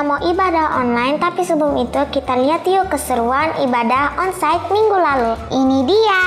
kita mau ibadah online, tapi sebelum itu kita lihat yuk keseruan ibadah onsite minggu lalu. Ini dia.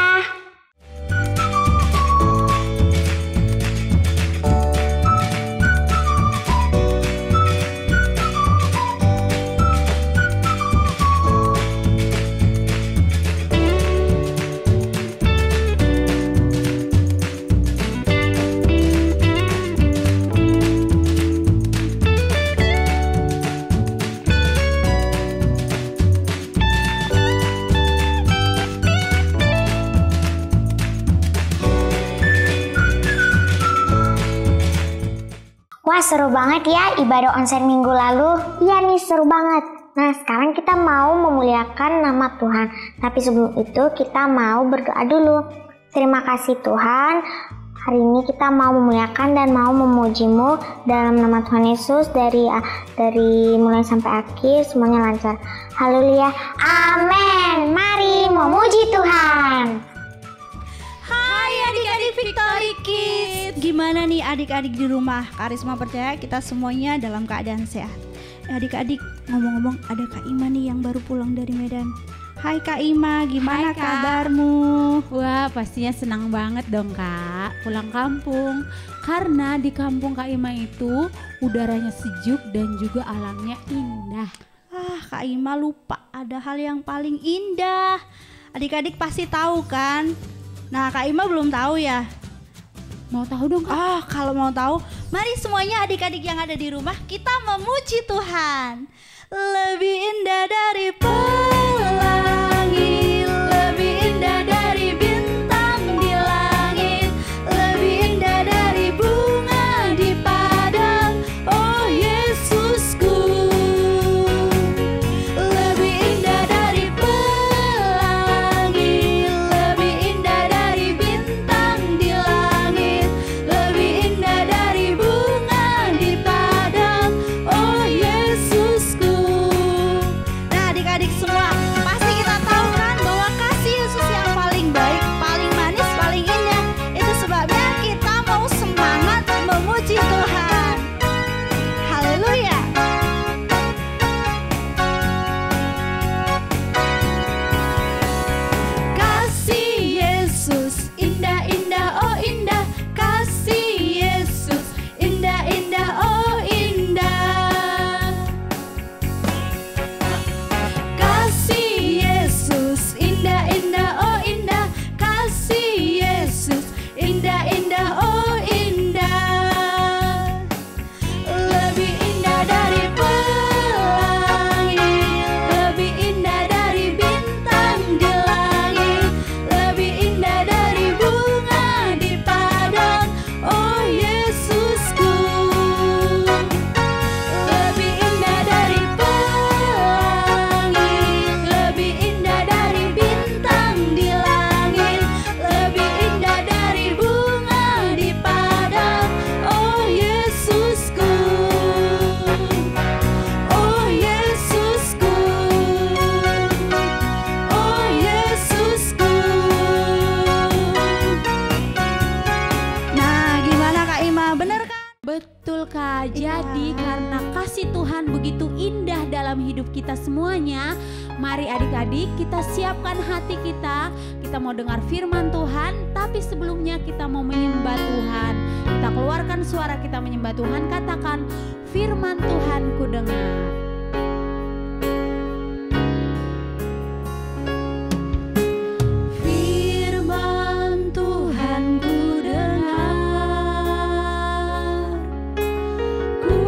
Wah, seru banget ya ibadah onsite minggu lalu. Iya nih, seru banget. Nah, sekarang kita mau memuliakan nama Tuhan. Tapi sebelum itu kita mau berdoa dulu. Terima kasih Tuhan. Hari ini kita mau memuliakan dan mau memuji-Mu dalam nama Tuhan Yesus, dari mulai sampai akhir semuanya lancar. Haleluya. Amin. Mari memuji Tuhan. Hai adik-adik Victory Kids. Gimana nih adik-adik di rumah? Karisma percaya kita semuanya dalam keadaan sehat. Adik-adik, ngomong-ngomong, ada Kak Ima nih yang baru pulang dari Medan. Hai Kak Ima, gimana kabarmu? Wah, pastinya senang banget dong Kak pulang kampung. Karena di kampung Kak Ima itu udaranya sejuk dan juga alamnya indah. Kak Ima lupa ada hal yang paling indah. Adik-adik pasti tahu kan? Nah, Kak Ima belum tahu ya? Mau tahu dong Kak? Kalau mau tahu, mari semuanya adik-adik yang ada di rumah kita memuji Tuhan. Lebih indah dari pelangi, lebih indah dari bintang di langit, lebih indah dari bunga di padang, oh Yesusku. Lebih indah dari pelangi, lebih indah dari bintang di langit, lebih indah dari bunga di padang, oh Yesusku. Nah adik-adik semua, pasti kita tahu kan bahwa kasih Yesus yang paling baik, paling manis, paling indah. Itu sebabnya kita mau semangat memuji Tuhan. Haleluya. Kasih Yesus indah-indah, oh indah. Kasih Yesus indah-indah, oh indah. Kasih Yesus indah-indah, oh indah. Kasih Yesus indah-indah, oh indah. Lebih indah dari pelangi, lebih indah dari bintang di langit, lebih indah dari bunga di padang, oh Yesusku. Lebih indah dari pelangi, lebih indah dari bintang di langit, lebih indah dari bunga di padang, oh Yesusku. Oh Yesusku, oh Yesusku. Nah, gimana Kak Ima? Bener kan? Betul Kak, jadi karena kasih Tuhan begitu indah dalam hidup kita semuanya, mari adik-adik kita siapkan hati kita. Kita mau dengar firman Tuhan, tapi sebelumnya kita mau menyembah Tuhan. Kita keluarkan suara kita menyembah Tuhan, katakan firman Tuhan ku dengar. Firman Tuhan ku dengar, ku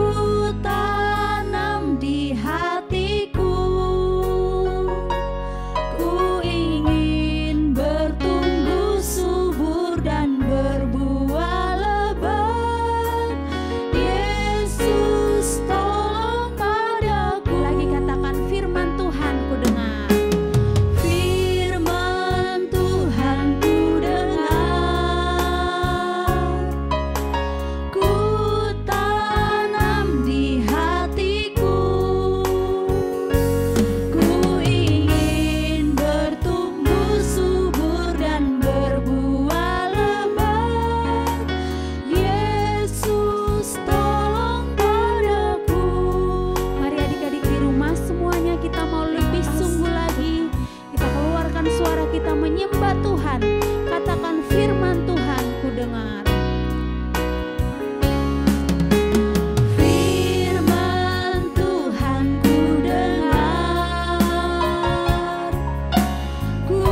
tanam di hatiku, ku ingin bertumbuh subur dan berbuah lebat. Yesus tolong pada menyembah Tuhan. Katakan firman Tuhan ku dengar. Firman Tuhan ku dengar, ku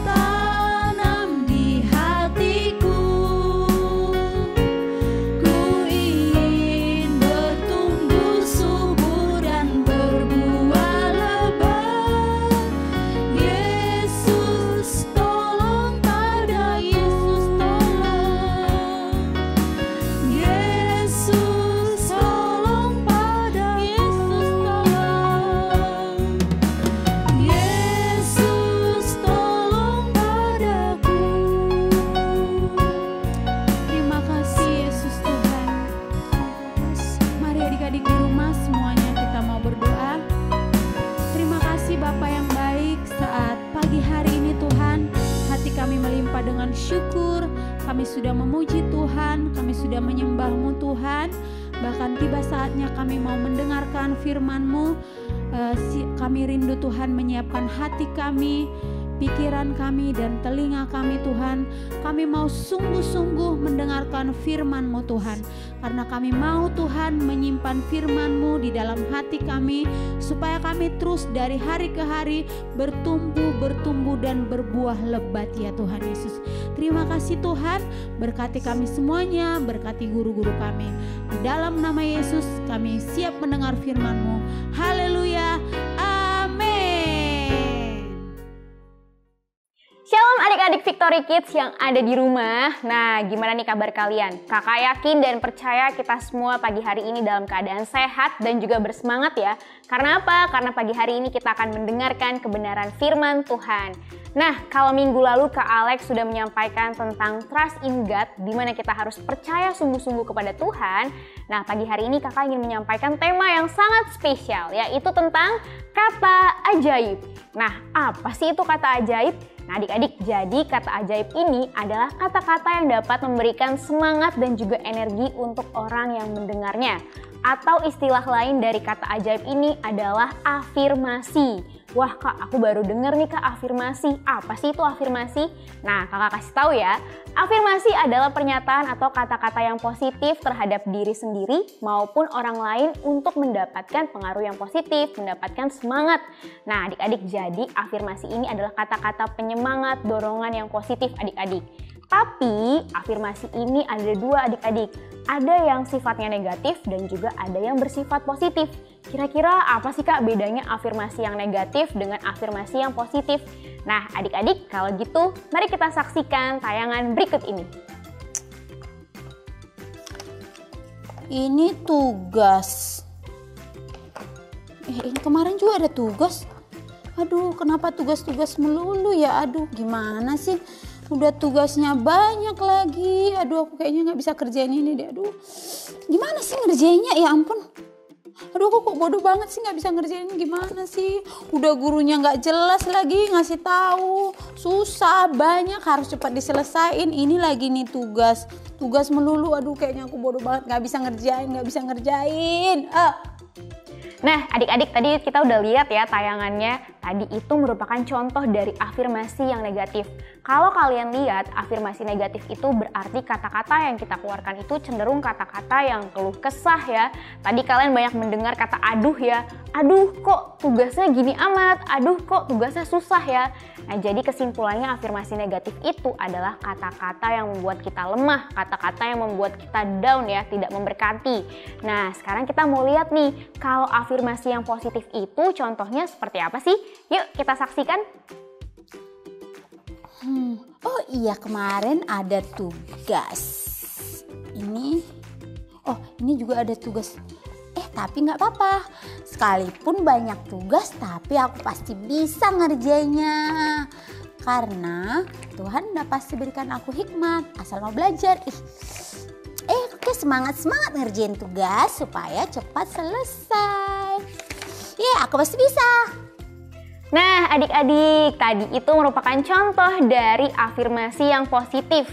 tanam di hatiku, ku ingin bertumbuh subur dan berbuah lebat. Yesus tolong pada Yesus tolong, Yesus tolong pada Yesus tolong, Yesus tolong padaku. Terima kasih Yesus Tuhan. Mari adik-adik di rumah semuanya kita mau berdoa. Terima kasih Bapa yang baik, saat pagi hari ini Tuhan, hati kami melimpah dengan syukur. Kami sudah memuji Tuhan, kami sudah menyembah-Mu Tuhan. Bahkan tiba saatnya kami mau mendengarkan firman-Mu. Kami rindu Tuhan menyiapkan hati kami, pikiran kami dan telinga kami Tuhan. Kami mau sungguh-sungguh mendengarkan firman-Mu Tuhan. Karena kami mau Tuhan menyimpan firman-Mu di dalam hati kami, supaya kami terus dari hari ke hari bertumbuh dan berbuah lebat ya Tuhan Yesus. Terima kasih Tuhan, berkati kami semuanya, berkati guru-guru kami. Di dalam nama Yesus kami siap mendengar firman-Mu. Haleluya, amin. Shalom adik-adik Victory Kids yang ada di rumah. Nah, gimana nih kabar kalian? Kakak yakin dan percaya kita semua pagi hari ini dalam keadaan sehat dan juga bersemangat ya. Karena apa? Karena pagi hari ini kita akan mendengarkan kebenaran firman Tuhan. Nah, kalau minggu lalu Kak Alex sudah menyampaikan tentang trust in God, di mana kita harus percaya sungguh-sungguh kepada Tuhan. Nah, pagi hari ini kakak ingin menyampaikan tema yang sangat spesial, yaitu tentang kata ajaib. Nah, apa sih itu kata ajaib? Nah adik-adik, jadi kata ajaib ini adalah kata-kata yang dapat memberikan semangat dan juga energi untuk orang yang mendengarnya. Atau istilah lain dari kata ajaib ini adalah afirmasi. Wah Kak, aku baru denger nih Kak afirmasi. Apa sih itu afirmasi? Nah kakak kasih tahu ya. Afirmasi adalah pernyataan atau kata-kata yang positif terhadap diri sendiri maupun orang lain untuk mendapatkan pengaruh yang positif, mendapatkan semangat. Nah adik-adik, jadi afirmasi ini adalah kata-kata penyemangat, dorongan yang positif adik-adik. Tapi afirmasi ini ada dua adik-adik. Ada yang sifatnya negatif dan juga ada yang bersifat positif. Kira-kira apa sih Kak bedanya afirmasi yang negatif dengan afirmasi yang positif? Nah adik-adik, kalau gitu mari kita saksikan tayangan berikut ini. Ini tugas. Ini kemarin juga ada tugas. Aduh, kenapa tugas-tugas melulu ya? Aduh, gimana sih? Udah tugasnya banyak lagi. Aduh, aku kayaknya nggak bisa kerjain ini deh. Aduh, gimana sih ngerjainnya? Ya ampun. Aduh, aku kok bodoh banget sih nggak bisa ngerjain. Gimana sih? Udah gurunya nggak jelas lagi ngasih tahu. Susah, banyak, harus cepat diselesain. Ini lagi nih tugas melulu. Aduh, kayaknya aku bodoh banget, nggak bisa ngerjain. Nah adik-adik, tadi kita udah lihat ya tayangannya. Tadi itu merupakan contoh dari afirmasi yang negatif. Kalau kalian lihat, afirmasi negatif itu berarti kata-kata yang kita keluarkan itu cenderung kata-kata yang keluh kesah ya. Tadi kalian banyak mendengar kata aduh ya. Aduh kok tugasnya gini amat, aduh kok tugasnya susah ya. Nah jadi kesimpulannya afirmasi negatif itu adalah kata-kata yang membuat kita lemah, kata-kata yang membuat kita down ya, tidak memberkati. Nah sekarang kita mau lihat nih, kalau afirmasi yang positif itu contohnya seperti apa sih? Yuk kita saksikan. Oh iya, kemarin ada tugas. Ini juga ada tugas. Tapi nggak apa-apa. Sekalipun banyak tugas, tapi aku pasti bisa ngerjainnya. Karena Tuhan udah pasti berikan aku hikmat, asal mau belajar. Oke, semangat ngerjain tugas supaya cepat selesai. Aku pasti bisa. Nah adik-adik, tadi itu merupakan contoh dari afirmasi yang positif.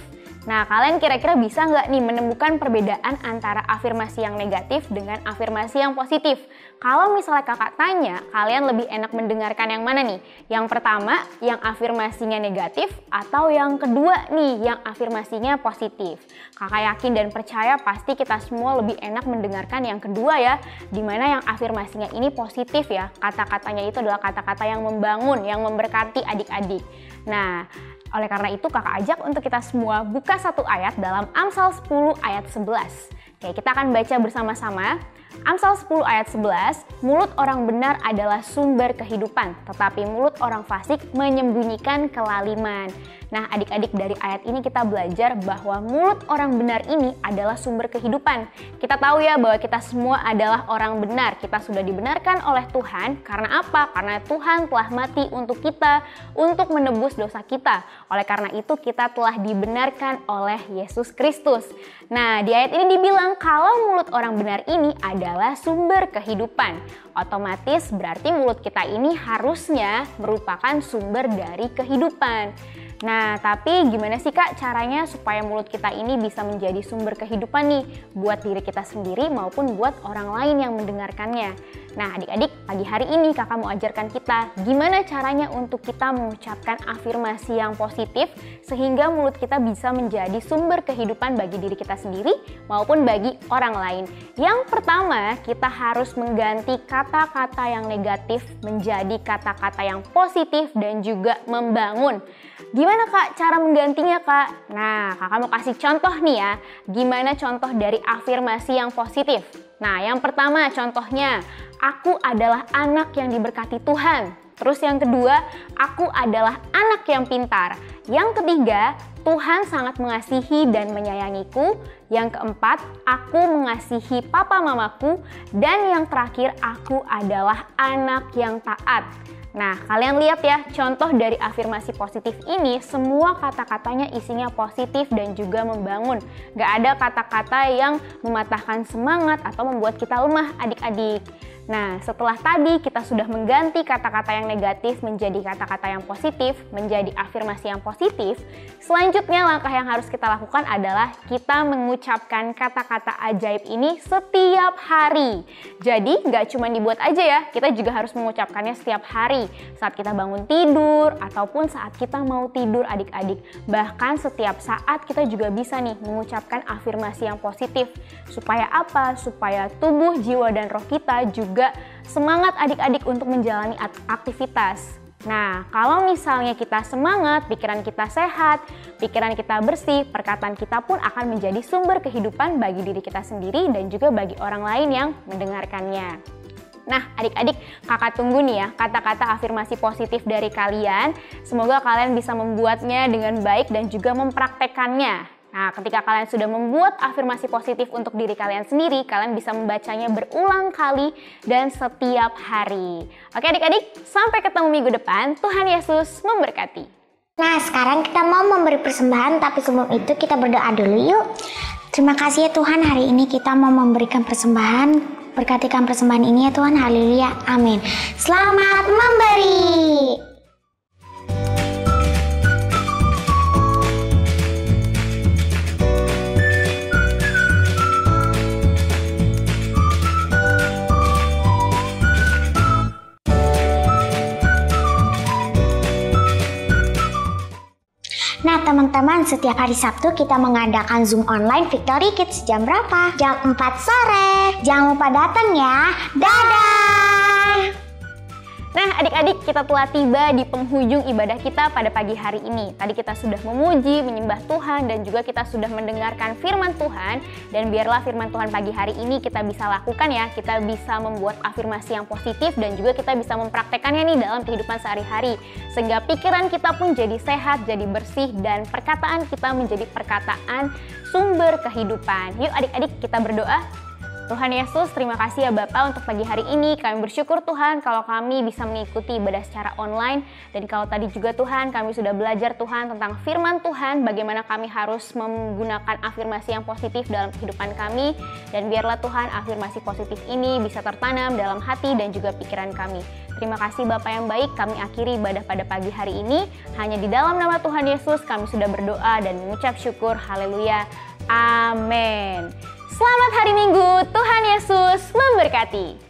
Nah, kalian kira-kira bisa nggak nih menemukan perbedaan antara afirmasi yang negatif dengan afirmasi yang positif? Kalau misalnya kakak tanya, kalian lebih enak mendengarkan yang mana nih? Yang pertama, yang afirmasinya negatif, atau yang kedua nih, yang afirmasinya positif? Kakak yakin dan percaya pasti kita semua lebih enak mendengarkan yang kedua ya, dimana yang afirmasinya ini positif ya. Kata-katanya itu adalah kata-kata yang membangun, yang memberkati adik-adik. Nah, oleh karena itu kakak ajak untuk kita semua buka satu ayat dalam Amsal 10 ayat 11. Oke, kita akan baca bersama-sama. Amsal 10 ayat 11, mulut orang benar adalah sumber kehidupan, tetapi mulut orang fasik menyembunyikan kelaliman. Nah, adik-adik, dari ayat ini kita belajar bahwa mulut orang benar ini adalah sumber kehidupan. Kita tahu ya bahwa kita semua adalah orang benar. Kita sudah dibenarkan oleh Tuhan. Karena apa? Karena Tuhan telah mati untuk kita, untuk menebus dosa kita. Oleh karena itu kita telah dibenarkan oleh Yesus Kristus. Nah, di ayat ini dibilang kalau mulut orang benar ini adalah sumber kehidupan. Otomatis berarti mulut kita ini harusnya merupakan sumber dari kehidupan. Nah, tapi gimana sih Kak caranya supaya mulut kita ini bisa menjadi sumber kehidupan nih buat diri kita sendiri maupun buat orang lain yang mendengarkannya? Nah, adik-adik, pagi hari ini kakak mau ajarkan kita gimana caranya untuk kita mengucapkan afirmasi yang positif sehingga mulut kita bisa menjadi sumber kehidupan bagi diri kita sendiri maupun bagi orang lain. Yang pertama, kita harus mengganti kata-kata yang negatif menjadi kata-kata yang positif dan juga membangun. Gimana Kak cara menggantinya Kak? Nah, kakak mau kasih contoh nih ya, gimana contoh dari afirmasi yang positif. Nah, yang pertama contohnya, aku adalah anak yang diberkati Tuhan. Terus yang kedua, aku adalah anak yang pintar. Yang ketiga, Tuhan sangat mengasihi dan menyayangiku. Yang keempat, aku mengasihi papa mamaku. Dan yang terakhir, aku adalah anak yang taat. Nah, kalian lihat ya, contoh dari afirmasi positif ini semua kata-katanya isinya positif dan juga membangun. Gak ada kata-kata yang mematahkan semangat atau membuat kita lemah adik-adik. Nah, setelah tadi kita sudah mengganti kata-kata yang negatif menjadi kata-kata yang positif, menjadi afirmasi yang positif. Selanjutnya langkah yang harus kita lakukan adalah kita mengucapkan kata-kata ajaib ini setiap hari. Jadi nggak cuma dibuat aja ya, kita juga harus mengucapkannya setiap hari. Saat kita bangun tidur ataupun saat kita mau tidur adik-adik. Bahkan setiap saat kita juga bisa nih mengucapkan afirmasi yang positif. Supaya apa? Supaya tubuh, jiwa, dan roh kita juga semangat adik-adik untuk menjalani aktivitas. Nah, kalau misalnya kita semangat, pikiran kita sehat, pikiran kita bersih, perkataan kita pun akan menjadi sumber kehidupan bagi diri kita sendiri dan juga bagi orang lain yang mendengarkannya. Nah, adik-adik, kakak tunggu nih ya kata-kata afirmasi positif dari kalian. Semoga kalian bisa membuatnya dengan baik dan juga mempraktekkannya. Nah, ketika kalian sudah membuat afirmasi positif untuk diri kalian sendiri, kalian bisa membacanya berulang kali dan setiap hari. Oke adik-adik, sampai ketemu minggu depan. Tuhan Yesus memberkati. Nah, sekarang kita mau memberi persembahan, tapi sebelum itu kita berdoa dulu yuk. Terima kasih ya Tuhan, hari ini kita mau memberikan persembahan. Berkatikan persembahan ini ya Tuhan, haleluya, amin. Selamat memberi. Nah teman-teman, setiap hari Sabtu kita mengadakan Zoom online Victory Kids. Jam berapa? Jam 4 sore. Jangan lupa datang ya. Dadah! Nah adik-adik, kita telah tiba di penghujung ibadah kita pada pagi hari ini. Tadi kita sudah memuji, menyembah Tuhan, dan juga kita sudah mendengarkan firman Tuhan. Dan biarlah firman Tuhan pagi hari ini kita bisa lakukan ya. Kita bisa membuat afirmasi yang positif dan juga kita bisa mempraktekannya nih dalam kehidupan sehari-hari. Sehingga pikiran kita pun jadi sehat, jadi bersih, dan perkataan kita menjadi perkataan sumber kehidupan. Yuk adik-adik kita berdoa. Tuhan Yesus, terima kasih ya Bapak untuk pagi hari ini. Kami bersyukur Tuhan kalau kami bisa mengikuti ibadah secara online. Dan kalau tadi juga Tuhan, kami sudah belajar Tuhan tentang firman Tuhan, bagaimana kami harus menggunakan afirmasi yang positif dalam kehidupan kami. Dan biarlah Tuhan afirmasi positif ini bisa tertanam dalam hati dan juga pikiran kami. Terima kasih Bapak yang baik, kami akhiri ibadah pada pagi hari ini. Hanya di dalam nama Tuhan Yesus kami sudah berdoa dan mengucap syukur. Haleluya. Amin. Selamat hari Minggu, Tuhan Yesus memberkati.